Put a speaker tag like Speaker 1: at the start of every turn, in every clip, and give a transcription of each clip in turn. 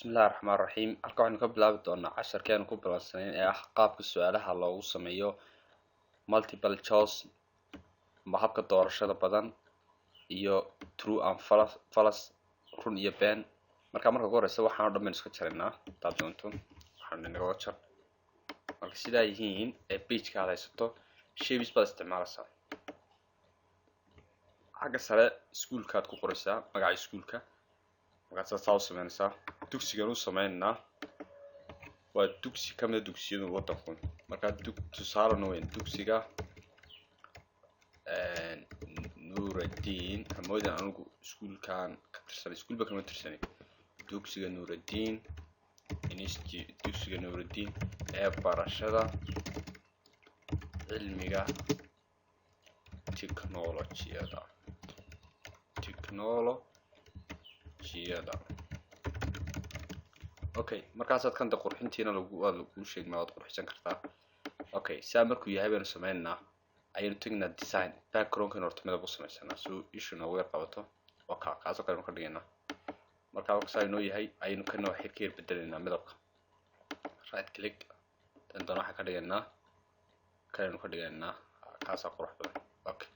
Speaker 1: بسم الله الرحمن الرحيم halka waxaan ka bilaabi doonaa casharkeenu ku bilowsanayn ee ah qaabka su'aalaha loogu sameeyo multiple choice ma habka doorashada badan iyo true and false run iyo been marka ugu horeysa waxaan oo dhammaan iska jaraynaa taab doonto waxaan inaga wajar marka sidaa yihiin ee page-ka haysato shapes baad isticmaalaysaa xagga sare iskuulkaad ku qoraysaa magaca iskuulka marka saas u sameynaysaa dugsigan u sameynaa waa dugsi kamid dugsiyada wadanku marka tusaale weyn dugsiga Nuruddin hamoodaan anigu iskuulkan ka tirsan iskuulba kama tirsan dugsiga Nuruddin dugsiga Nuruddin ee barashada cilmiga technology-da okay markaasaad kan qurxintiina lagu sheegay waad qurxisan kartaa okay saa markuu yahay baan sameeynaa ayaynu tagnaa design background-ka horta midab u sameeysanaa soo issue noogu yar qabato oo kaasoo kale ka dhiganaa marka waxa ay noo yahay ayaynu ka noo xirkeer bedelinaa midabka right click tan doona waxa ka dhiganaa kaleenu ka dhiganaa kaasa qurux badan okay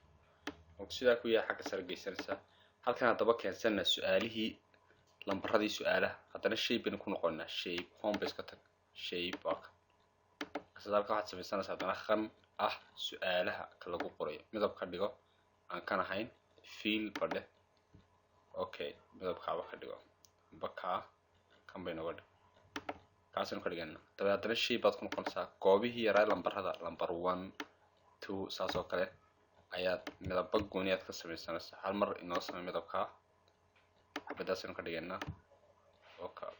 Speaker 1: sidaa ku yahay xagga sare geysanaysaa halkan hadaba keensanaa su'aalihii lambaradii su'aalaha hadana shape baan ku noqonaa shape home base ka tag shape ok sidalka waxaad samaysanaysaa hadana khan ah su'aalaha ka lagu qorayo midab ka dhigo aan kan ahayn fill badhe okay midabka ka dhigo baka kan bay noqon kaasina ka dhigana hadana shape baad ku noqonaysaa goobihii yaraa lambarada number 1 2 saasoo kale ayaad midabba gooniyaad ka samaysanaysaa hal mar inoo samay midabka بدأنا كدينا أوكا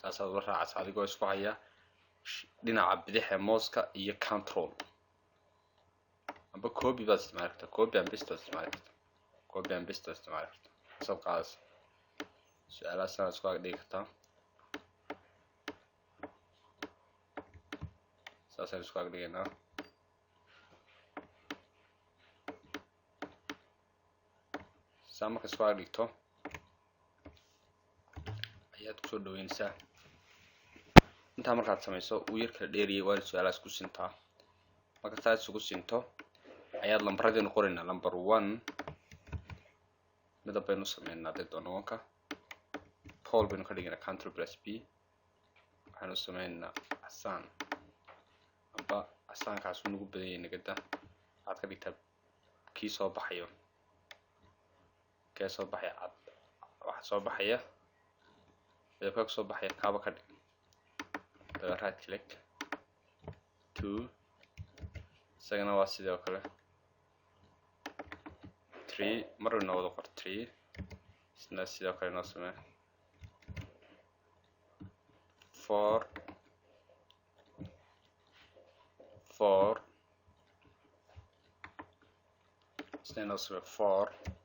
Speaker 1: ساسا ورا عصادي قوي سكويا دينا عبديه موسكا هي كنترول أبى كوبي بس ماركته كوبي أم بيستوس ماركته كوبي أم بيستوس ماركته سب قاس سؤال أصلا سكوا ديكتا ساسا سكوا دينا sama ka soo dhigto ayaad ku soo dhaweynaysaa inta markaad samayso uu yar kala dheeriyay waa su'aalaas ku sintaa marka taas ugu sinto ayaad lambaradeen qorinaa number 1 midab baynu sameynaa doonka Paul baynu ka dhignaa country plus b waxaanu sameynaa asan aba asankaas uu nagu badan yahay nagada aad ka dhigtaa kii soo baxayo كيسو بحيا عاد واحد صوب بحيا إذا كنت صوب بحيا كابا كده رايت كليك 2 سجنا واسيد أكله 3 مرة نوضو قر 3 سناسيد أكله ناسمه 4 سناسمه 4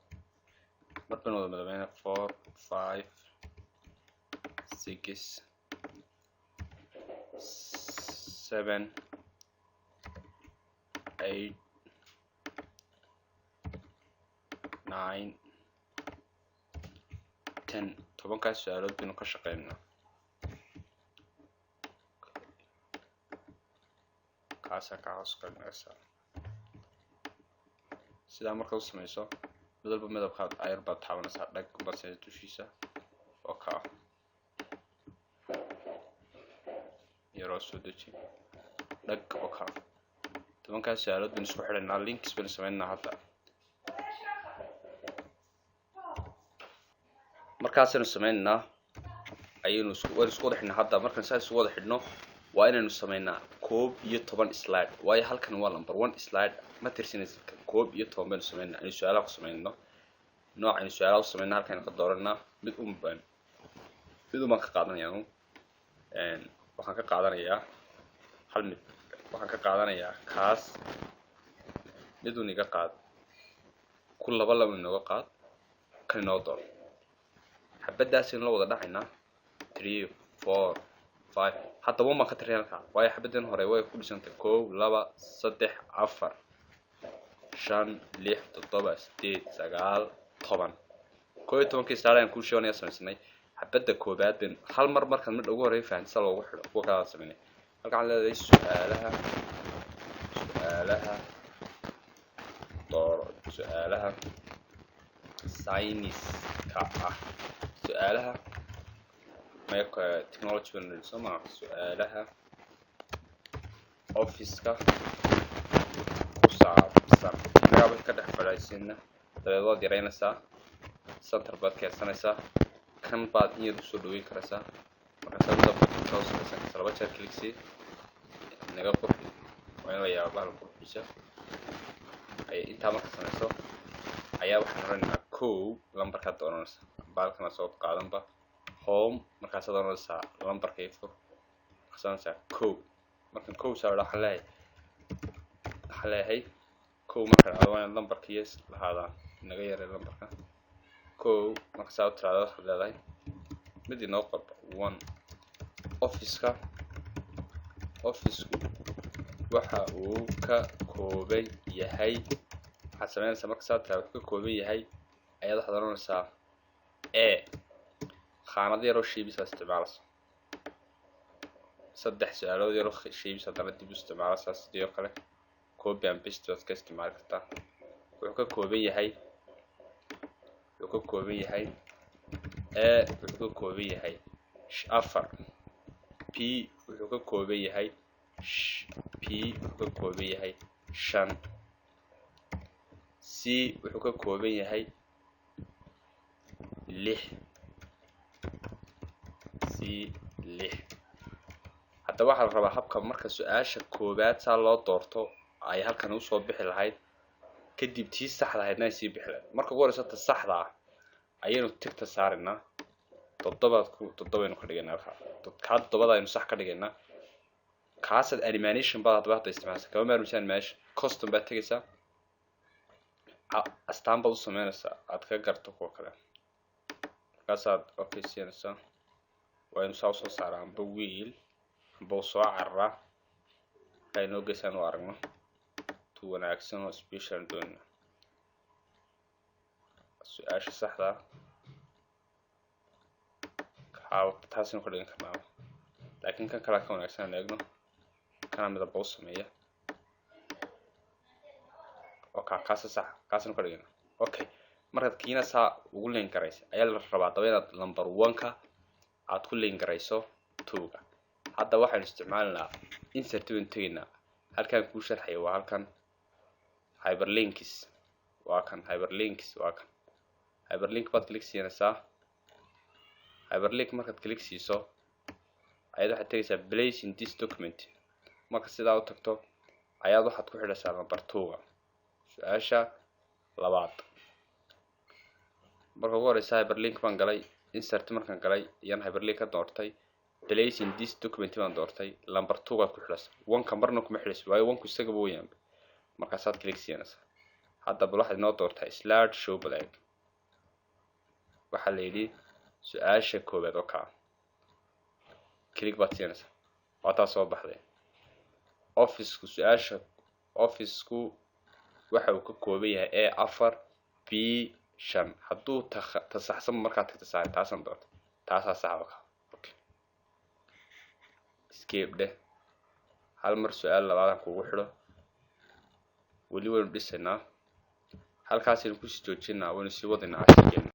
Speaker 1: مرتين وضع مدبين 4 5 6 7 8 9 10 طبعا كاس سؤالات بينو كشقينا كاسا كاس كنسا سيدا مركز سميسو بدل مدب خاد اير باد تحاولنسا dhag basay tushiisa oo ka yaro soo deji dhag oo ka tobanka su'aalood bin isku xidhanaa links bin sameynaa hadda markaasaynu sameynaa ayaynu isku wada xidhnaa hadda markaan saas isku wada xidhno waa inaynu sameynaa 11 slide waayo halkan waa number 1 slide ma tirsinaysa 11 baynu sameynaa in su'aalaha ku sameeyno noocan su'aalaha sameeyna halkan ka dooranaa mid uma ka qaadanayaa waxaan ka qaadanayaa hal mid waxaan ka qaadanayaa kaas mid uu niga qaad ku laba inaga qaad kan inoo door xabadaas in la wada dhacaynaa 3 4 5 hadda uma ka tiriyalka waayo xabadan hore way ku dhisantay 1 2 3 4 5 6 7 8 9 10 كوي تومكي سارين كل شيء ونيا سمسناي xabadda koobaad ben hal mar markaan mid ugu horeeyo fahansa loogu xidho kuwa kala sameynay halkaan leedahay su'aalaha dooro su'aalaha sayniska ah su'aalaha technology baan soma su'aalaha office-ka ku saabsan ayaaba ka dhex fadhiisina dabeed waad yaraynaysaa center baad keensanaysaa kan baad iyad usoo dhaweyn karaysaa markaasaa dabka laba jeer click naga qurxi waa in la yaaba bahal qurxisa intaa marka samayso ayaa waxaan oranaynaa kow lambarkaad dooranaysa baalkana soo qaadanba home markaasaad oranaysaa lambarka ifo markaasaa kow markan kow saa waxaan leeyahay kow markaan adawaan lambarka yes lahaadaan naga yaray lambarka kow markaasaa u tiraada waxaad leedahay mid inoo qorba one office-ku waxa uu ka kooban yahay waxaad samaynaysaa markaasaa tiraada wuxuu ka kooban yahay ayaad waxaad oranaysaa khaanad yaroo shiibisa isticmaalaysa saddex su'aalood yaroo shiibis haddana dib u isticmaalaysaa sidoo kale copy and paste waad ka isticmaali kartaa wuxuu ka kooban yahay wuxuu ka kooban yahay afar p wuxuu ka kooban yahay shan c wuxuu ka kooban yahay lix hadda waxaa la rabaa habka marka su-aasha koobaad saa loo doorto ay halkan usoo bixi lahayd kadib tii saxda ahaydna ay sii bixi lahayd marka ugu horeysa ta saxda ah ayaynu tigta saaraynaa toddobaynu ka dhigaynaa kaa toddobada aynu sax ka dhigaynaa kaasaad animation baad hadda isticmaalaysa kama maarmisaan meesha custom baad tegaysaa astaan baad u sameynaysaa aad ka garto kuwa kale markaasaad okay siinaysaa waa inu saa usoo saaraa amba wiil amba u soo cararaa waxay noo geysaan u aragno tu wanaagsan oo special doonina su-aasha saxda taasinu ka dhigan karnaa laakiin kan kale ka wanaagsan aan eegno kana midaba u sameeya oo kaasa sax kaasinu ka dhigana okay markaad kiina saa ugu leen garaysa ayaa la rabaa daba inaad number 1ka aad ku leen garayso 2ga hadda waxaan isticmaalnaa insert baan tegaynaa halkaan ku sharxay waa halkan hyperlinks waa kan hyperlink baad click siinaysaa hyperlink markaad click siiso ayaad waxaad tegaysaa place in this document marka sidaa u tagto ayaad waxaad ku xidhaysaa number 2ga su-aasha labaad marka ugu horeysa hyperlink baan galay insert markaan galay iyaan hyperlink ka doortay place in this document baan doortay number 2gaad ku xidhaysaa 1ka marna kuma xidhayso waayo 1ku isaga weeyaan markaasaad click siinaysaa hadda bal waxaad inoo doortaa slide show blank waxaa la yidhi su-aasha koobaad oo kaa click baad siinaysaa waa taa soo baxday office-ku su-aasha office-ku waxa uu ka kooban yahay A4 B5 hadduu tasaxsan markaad tagto saar taasan doorto taasaa sax oo kaa okay escape dheh hal mar su-aal labaad kugu xidho weli waynu dhisaynaa halkaasaynu kusii joojinaa waynu sii wadaynaa casharkeena